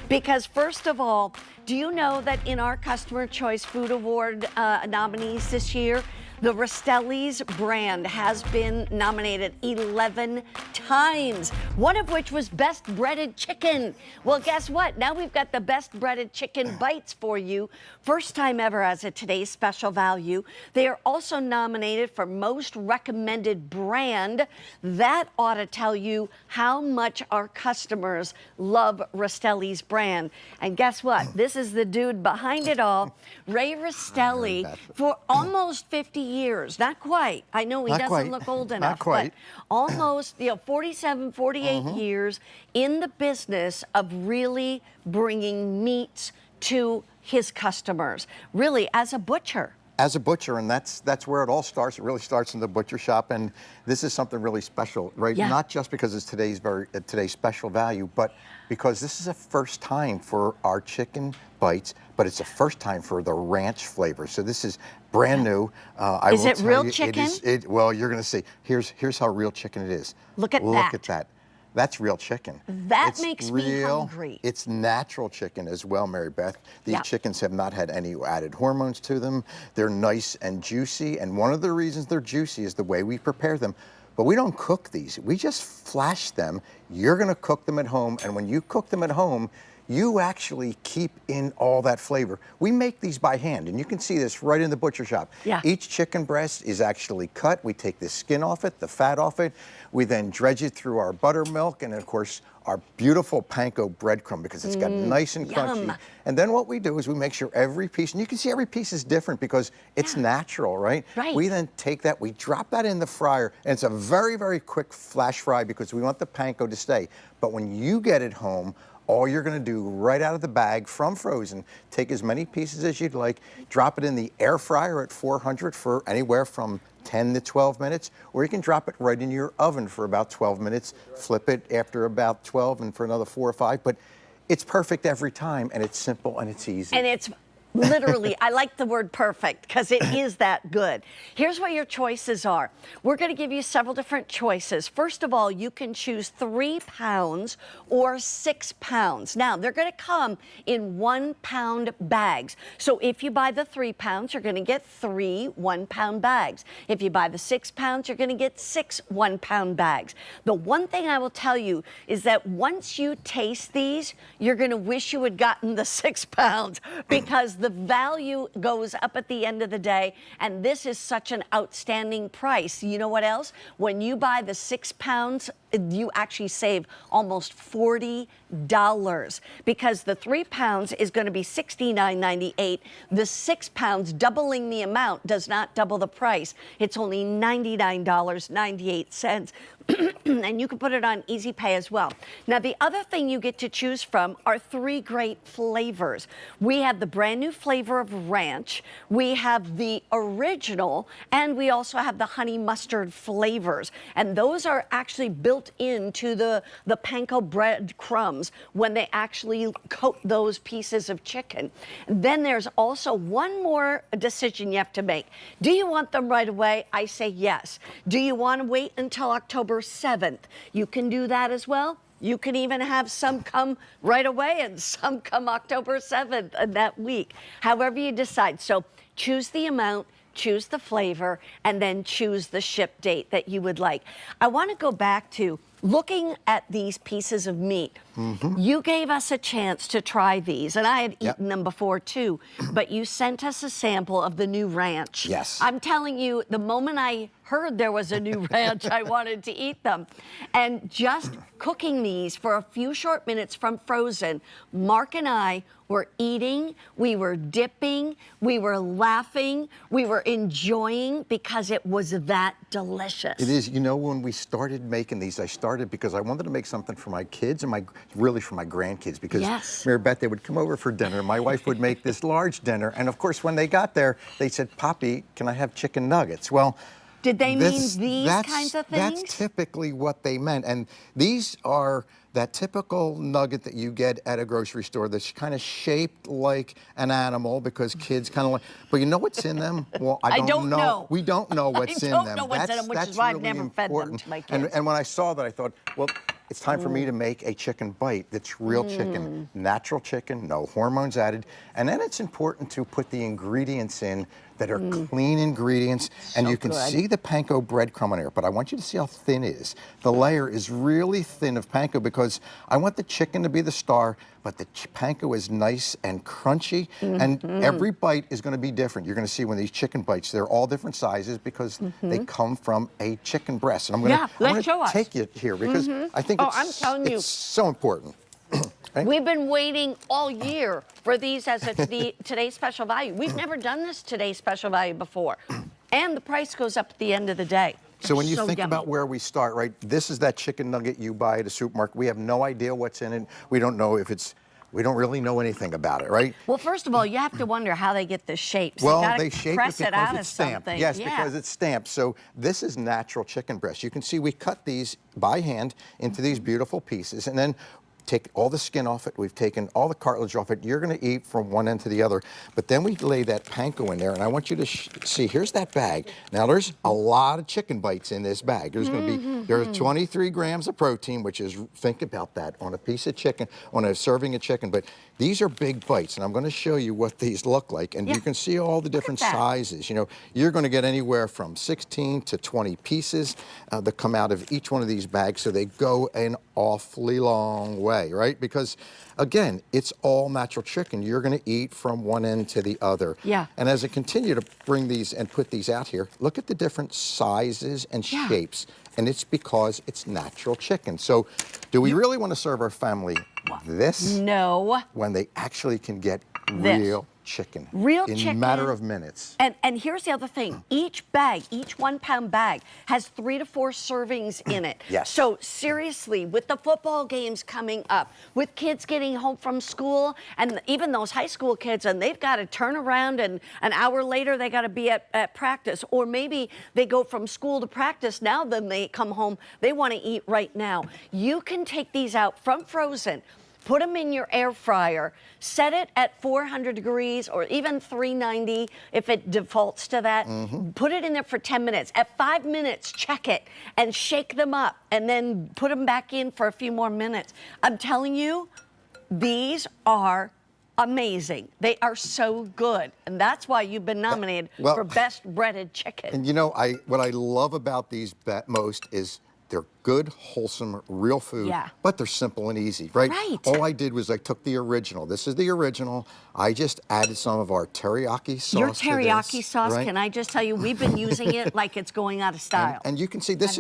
Because first of all, do you know that in our Customer Choice Food Award nominees this year, the Rastelli's brand has been nominated 11 times, one of which was Best Breaded Chicken. Well, guess what? Now we've got the Best Breaded Chicken Bites for you. First time ever as a Today's Special Value. They are also nominated for Most Recommended Brand. That ought to tell you how much our customers love Rastelli's brand. And guess what? This is the dude behind it all, Ray Rastelli, for almost 50 years. Not quite. I know he doesn't look old enough. Not quite. But almost, 47, 48 years in the business of really bringing meats to his customers, really as a butcher. As a butcher, and that's where it all starts. It really starts in the butcher shop, and this is something really special, right? Yeah. Not just because it's today's special value, but because this is a first time for our chicken bites, but it's a first time for the ranch flavor. So this is brand new. Is it real chicken? Well, you're going to see. Here's how real chicken it is. Look at that. Look at that. That's real chicken. That makes me hungry. It's natural chicken as well, Mary Beth. These chickens have not had any added hormones to them. They're nice and juicy, and one of the reasons they're juicy is the way we prepare them. But we don't cook these. We just flash them. You're going to cook them at home, and when you cook them at home, you actually keep in all that flavor. We make these by hand, and you can see this right in the butcher shop. Yeah. Each chicken breast is actually cut. We take the skin off it, the fat off it. We then dredge it through our buttermilk and, of course, our beautiful panko breadcrumb because it's got nice and crunchy. Yum. And then what we do is we make sure every piece, and you can see every piece is different because it's natural, right? Right. We then take that, we drop that in the fryer, and it's a very, very quick flash fry because we want the panko to stay. But when you get it home, all you're going to do right out of the bag from frozen, take as many pieces as you'd like, drop it in the air fryer at 400 for anywhere from 10 to 12 minutes, or you can drop it right in your oven for about 12 minutes, flip it after about 12 and for another 4 or 5, but it's perfect every time, and it's simple and it's easy. And it's literally, I like the word perfect because it is that good. Here's what your choices are. We're going to give you several different choices. First of all, you can choose 3 pounds or 6 pounds. Now, they're going to come in 1 pound bags. So if you buy the 3 pounds, you're going to get 3 1-pound bags. If you buy the 6 pounds, you're going to get 6 1-pound bags. The one thing I will tell you is that once you taste these, you're going to wish you had gotten the 6 pounds because the value goes up at the end of the day, and this is such an outstanding price. You know what else? When you buy the 6 pounds, you actually save almost $40 because the 3 pounds is going to be $69.98. The 6 pounds, doubling the amount, does not double the price. It's only $99.98. And you can put it on Easy Pay as well. Now, the other thing you get to choose from are 3 great flavors. We have the brand new flavor of ranch, we have the original, and we also have the honey mustard flavors. And those are actually built into the panko bread crumbs when they actually coat those pieces of chicken. Then there's also one more decision you have to make. Do you want them right away? I say yes. Do you want to wait until October 7th? You can do that as well. You can even have some come right away and some come October 7th of that week. However you decide. So choose the amount, choose the flavor, and then choose the ship date that you would like. I want to go back to looking at these pieces of meat. You gave us a chance to try these, and I had eaten them before too, but you sent us a sample of the new ranch. Yes. I'm telling you, the moment I heard there was a new ranch, I wanted to eat them. And just cooking these for a few short minutes from frozen, Mark and I were eating, we were dipping, we were laughing, we were enjoying because it was that delicious. It is. You know, when we started making these, I started because I wanted to make something for my kids and really for my grandkids because Mary Beth, they would come over for dinner. My wife would make this large dinner, and of course, when they got there, they said, "Poppy, can I have chicken nuggets?" Well, did they mean these kinds of things? That's typically what they meant. And these are that typical nugget that you get at a grocery store that's kind of shaped like an animal because kids kind of like, but you know what's in them? Well, I don't know. We don't know what's in them. I don't know what's in them, which is why I've never fed them to my kids. And when I saw that, I thought, well, it's time for me to make a chicken bite that's real chicken, natural chicken, no hormones added. And then it's important to put the ingredients in that are clean ingredients. And you can see the panko breadcrumb on here, but I want you to see how thin it is. The layer is really thin of panko because I want the chicken to be the star, but the panko is nice and crunchy, and every bite is going to be different. You're going to see when these chicken bites, they're all different sizes because they come from a chicken breast. And I'm going to take you here because I think it's so important. Right? We've been waiting all year for these as today's special value. We've never done this today's special value before. And the price goes up at the end of the day. So when you think about where we start, right, this is that chicken nugget you buy at a supermarket. We have no idea what's in it. We don't know if it's, we don't really know anything about it, right? Well, first of all, you have to wonder how they get the shapes. Well, they shape it press it out because of it's stamped. something. Yes, because it's stamped. So this is natural chicken breast. You can see we cut these by hand into these beautiful pieces, and then take all the skin off it. We've taken all the cartilage off it. You're going to eat from one end to the other. But then we lay that panko in there, and I want you to see, here's that bag. Now, there's a lot of chicken bites in this bag. There's going to be, there's 23 grams of protein, which is, think about that, on a piece of chicken, on a serving of chicken. But these are big bites, and I'm going to show you what these look like. And you can see all the different sizes. You know, you're going to get anywhere from 16 to 20 pieces that come out of each one of these bags, so they go an awfully long way, right? Because again, it's all natural chicken. You're going to eat from one end to the other. Yeah. And as I continue to bring these and put these out here, look at the different sizes and shapes. And it's because it's natural chicken. So do we really want to serve our family this? No. When they actually can get real chicken. Real in chicken. a matter of minutes. And here's the other thing. Each bag, each 1 pound bag has 3 to 4 servings in it. Yes. So seriously, with the football games coming up, with kids getting home from school, and even those high school kids, and they've got to turn around and an hour later they got to be at practice, or maybe they go from school to practice now, then they come home, they want to eat right now. You can take these out from frozen, put them in your air fryer, set it at 400 degrees or even 390 if it defaults to that. Put it in there for 10 minutes. At 5 minutes, check it and shake them up and then put them back in for a few more minutes. I'm telling you, these are amazing. They are so good. And that's why you've been nominated for Best Breaded Chicken. And you know, what I love about these most is they're good, wholesome, real food, but they're simple and easy, right? All I did was I took the original. This is the original. I just added some of our teriyaki sauce. Your teriyaki to this, sauce, can I just tell you, we've been using it like it's going out of style. And you can see this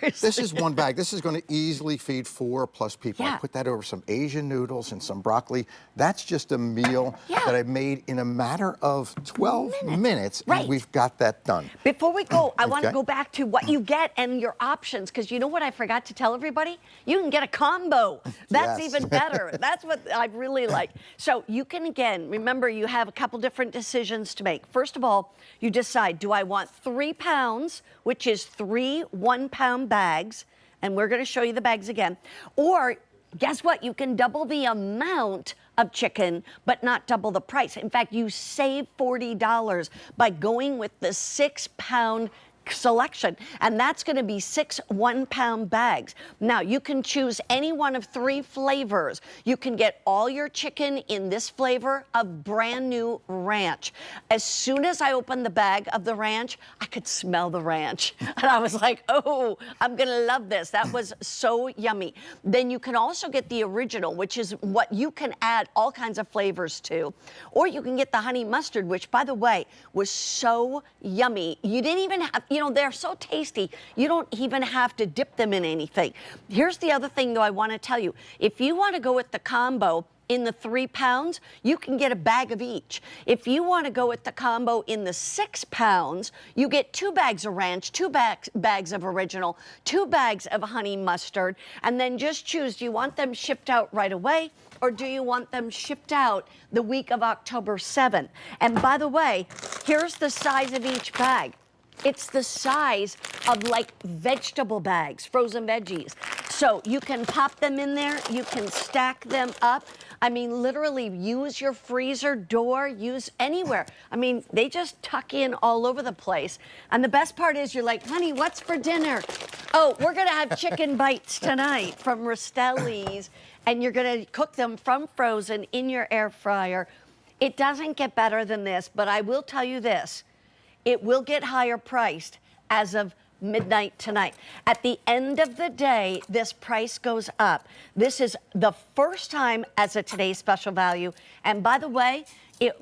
this is one bag. This is going to easily feed 4+ people. I put that over some Asian noodles and some broccoli. That's just a meal that I made in a matter of 12 minutes, and we've got that done. Before we go, I want to go back to what you get and your options, because you know what I forgot to tell everybody? You can get a combo. That's even better. That's what I really like. So you can, again, remember you have a couple different decisions to make. First of all, you decide, do I want 3 pounds, which is 3 1-pound bags, and we're going to show you the bags again, or guess what? You can double the amount of chicken, but not double the price. In fact, you save $40 by going with the 6-pound selection, and that's going to be 6 1-pound bags. Now, you can choose any one of 3 flavors. You can get all your chicken in this flavor of brand new ranch. As soon as I opened the bag of the ranch, I could smell the ranch, and I was like, oh, I'm going to love this. That was so yummy. Then you can also get the original, which is what you can add all kinds of flavors to, or you can get the honey mustard, which, by the way, was so yummy. You didn't even have, you know, they're so tasty, you don't even have to dip them in anything. Here's the other thing, though, I want to tell you. If you want to go with the combo in the 3 pounds, you can get a bag of each. If you want to go with the combo in the 6 pounds, you get 2 bags of ranch, 2 bags of original, 2 bags of honey mustard, and then just choose, do you want them shipped out right away, or do you want them shipped out the week of October 7th? And by the way, here's the size of each bag. It's the size of like vegetable bags, frozen veggies. So you can pop them in there, you can stack them up. I mean, literally use your freezer door, use anywhere. I mean, they just tuck in all over the place. And the best part is you're like, honey, what's for dinner? Oh, we're gonna have chicken bites tonight from Rastelli's, and you're gonna cook them from frozen in your air fryer. It doesn't get better than this, but I will tell you this, it will get higher priced as of midnight tonight. At the end of the day, this price goes up. This is the first time as a today's special value. And by the way, it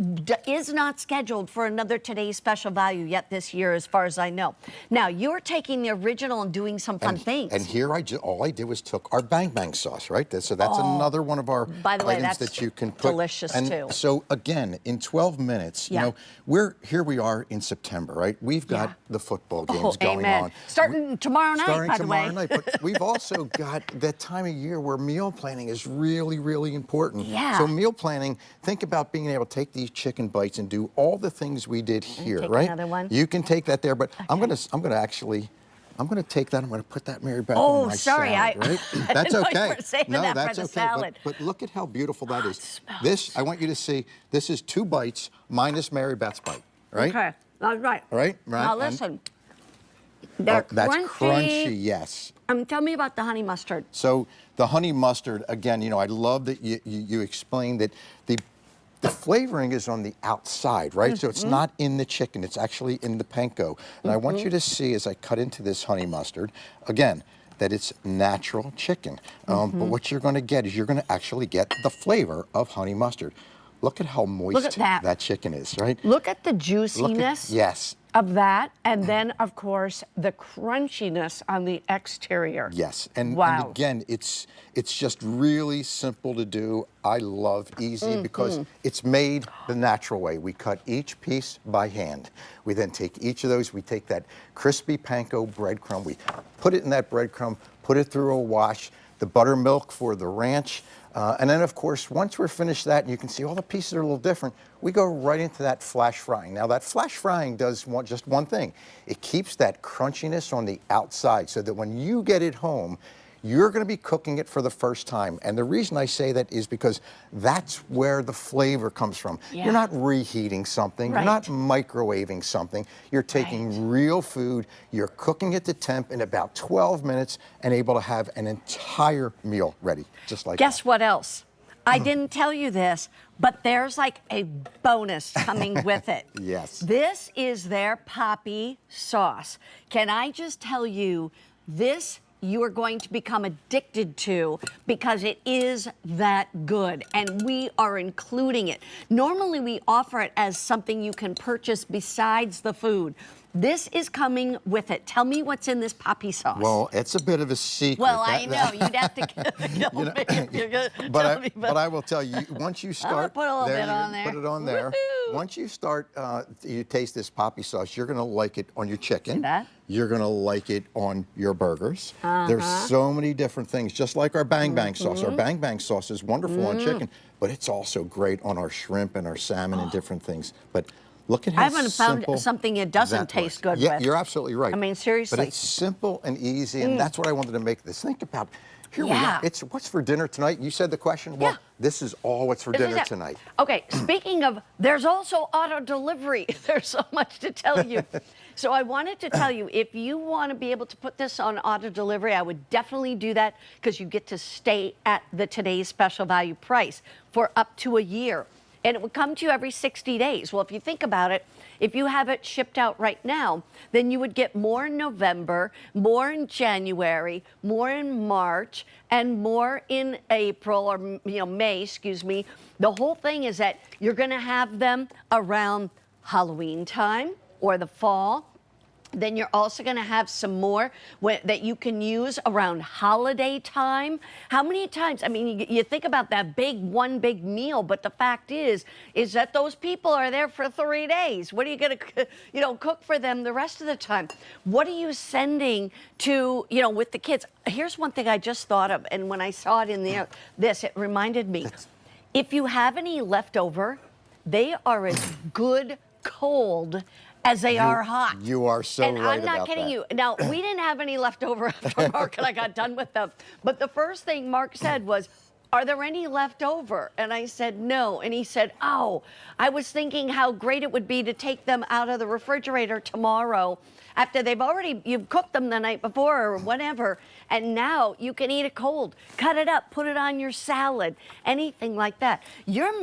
is not scheduled for another today's special value yet this year, as far as I know. Now, you're taking the original and doing some fun things. And here, all I did was took our bang bang sauce, right? So that's another one of our items that you can put. Delicious too. So again, in 12 minutes, you know, here we are in September, right? We've got the football games going on. Starting tomorrow night, by the way. But we've also got that time of year where meal planning is really, really important. Yeah. So meal planning, think about being able to take these chicken bites and do all the things we did here, take right? Another one. You can take that there, but Okay. I'm gonna take that. I'm gonna put that, Mary Beth, Oh, in my sorry, salad, right? I That's didn't know you okay. were saving No, that for that's the okay. salad. But look at how beautiful that is. smells This, I want you to see. This is 2 bites minus Mary Beth's bite, right? Okay, all right. All right, right. Now And- listen, they're that's crunchy. crunchy, yes. Tell me about the honey mustard. So the honey mustard, again, you know, I love that you explained that the flavoring is on the outside, right? So it's not in the chicken, it's actually in the panko. And I want you to see as I cut into this honey mustard, again, that it's natural chicken. But what you're gonna get is you're gonna actually get the flavor of honey mustard. Look at how moist that chicken is, right? Look at the juiciness Yes. of that, and then, of course, the crunchiness on the exterior. Yes, and Wow. again, it's just really simple to do. I love easy because it's made the natural way. We cut each piece by hand. We then take each of those, we take that crispy panko breadcrumb, we put it in that breadcrumb, put it through a wash, the buttermilk for the ranch, and then of course, once we're finished that, and you can see all the pieces are a little different, we go right into that flash frying. Now that flash frying does just one thing. It keeps that crunchiness on the outside so that when you get it home, you're gonna be cooking it for the first time. And the reason I say that is because that's where the flavor comes from. Yeah. You're not reheating something, Right. you're not microwaving something. You're taking real food, you're cooking it to temp in about 12 minutes and able to have an entire meal ready, just like Guess what else? I didn't tell you this, but there's like a bonus coming with it. Yes. This is their poppy sauce. Can I just tell you, this you are going to become addicted to because it is that good, and we are including it. Normally we offer it as something you can purchase besides the food. This is coming with it. Tell me what's in this poppy sauce. Well, it's a bit of a secret. Well, I know. You'd have to kill me if you're gonna tell me. But I will tell you, once you start, put a little bit on there. Put it on there. Woohoo! Once you start, you taste this poppy sauce, you're gonna like it on your chicken. That? You're gonna like it on your burgers. There's so many different things, just like our bang bang sauce. Our bang bang sauce is wonderful on chicken, but it's also great on our shrimp and our salmon and different things. But look at how I haven't found simple something it doesn't that taste works. good Yeah, with. you're absolutely right. I mean, seriously. But it's simple and easy, and that's what I wanted to make this. Think about, here we Yeah. are. It's what's for dinner tonight. You said the question. Well, Yeah. this is all what's for This is dinner it. tonight. Okay, speaking of, there's also auto delivery. There's so much to tell you. So I wanted to tell you, if you want to be able to put this on auto delivery, I would definitely do that because you get to stay at the today's special value price for up to a year. And it would come to you every 60 days. Well, if you think about it, if you have it shipped out right now, then you would get more in November, more in January, more in March, and more in April, or May, excuse me. The whole thing is that you're gonna have them around Halloween time or the fall. Then you're also going to have some more that you can use around holiday time. How many times? I mean, you think about that one big meal, but the fact is that those people are there for 3 days. What are you going to, cook for them the rest of the time? What are you sending to, with the kids? Here's one thing I just thought of, and when I saw it in there, it reminded me. If you have any left over, they are as good cold as they are hot. You are so and right I'm not about kidding that. you. Now, we didn't have any left over after Mark and I got done with them. But the first thing Mark said was, "Are there any left over?" And I said, "No." And he said, "Oh, I was thinking how great it would be to take them out of the refrigerator tomorrow after you've cooked them the night before or whatever, and now you can eat it cold. Cut it up, put it on your salad, anything like that." Your